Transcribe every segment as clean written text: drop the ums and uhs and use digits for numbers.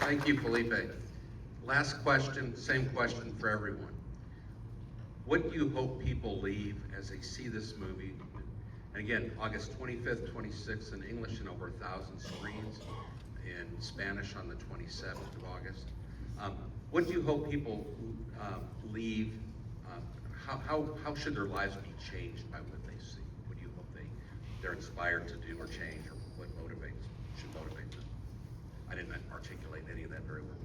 Thank you, Felipe. Last question, same question for everyone. What do you hope people leave as they see this movie? And again, August 25th, 26th in English and over 1,000 screens, in Spanish on the 27th of August. What do you hope people leave? How should their lives be changed by what they see? What do you hope they're inspired to do or change, or what should motivate them? I didn't articulate any of that very well.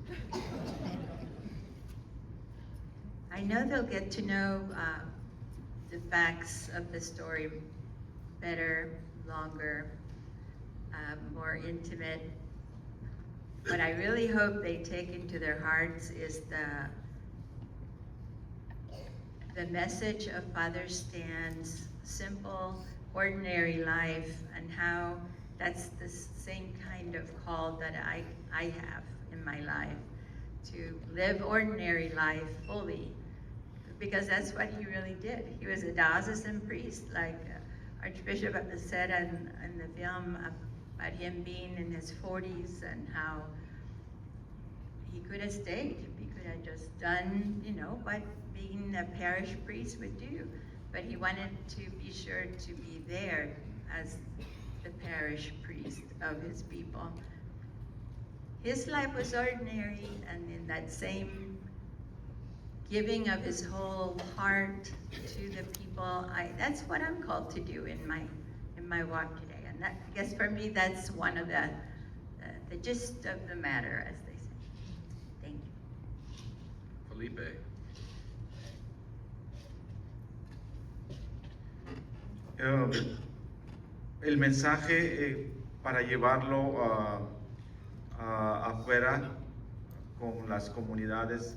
I know they'll get to know the facts of the story better, longer, more intimate. What I really hope they take into their hearts is the message of Father Stan's simple, ordinary life, and how that's the same kind of call that I have in my life, to live ordinary life fully, because that's what he really did. He was a diocesan priest, like Archbishop said in the film about him being in his 40s and how he could have stayed. He could have just done, what being a parish priest would do. But he wanted to be sure to be there as the parish priest of his people. His life was ordinary, and in that same giving of his whole heart to the people, that's what I'm called to do in my walk today. And that, I guess for me, that's one of the gist of the matter, as they say. Thank you. Felipe. El mensaje para llevarlo afuera con las comunidades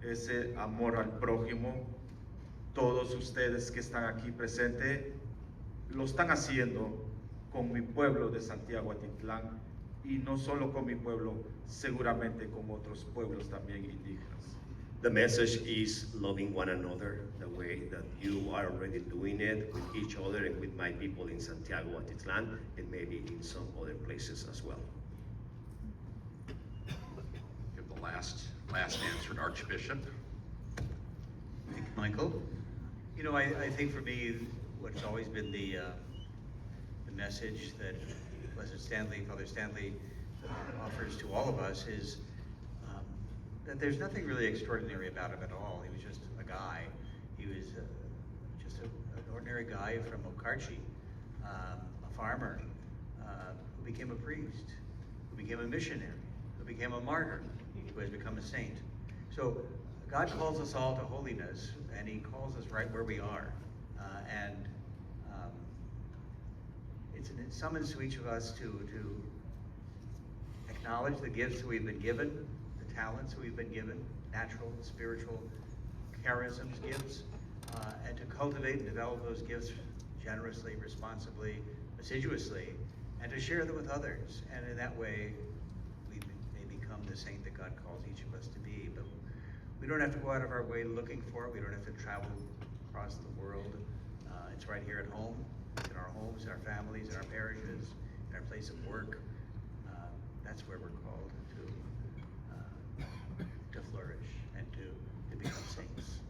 es el amor al prójimo. Todos ustedes que están aquí presentes lo están haciendo con mi pueblo de Santiago Atitlán, y no solo con mi pueblo, seguramente con otros pueblos también indígenas. The message is loving one another the way that you are already doing it with each other and with my people in Santiago Atitlán, and maybe in some other places as well. Give the last answer to Archbishop. Thank you, Michael. I think for me, what's always been the message that Father Stanley offers to all of us is that there's nothing really extraordinary about him at all. He was just a guy. He was just an ordinary guy from Okarchi, a farmer, who became a priest, who became a missionary, who became a martyr, who has become a saint. So God calls us all to holiness, and he calls us right where we are. It summons to each of us to acknowledge the gifts we've been given, the talents we've been given, natural, spiritual, charisms, gifts, and to cultivate and develop those gifts generously, responsibly, assiduously, and to share them with others. And in that way, we may become the saint that God calls each of us to be. But we don't have to go out of our way looking for it. We don't have to travel across the world. It's right here at home, in our homes, in our families, in our parishes, in our place of work. That's where we're called to flourish and to become saints.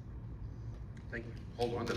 Thank you. Hold on to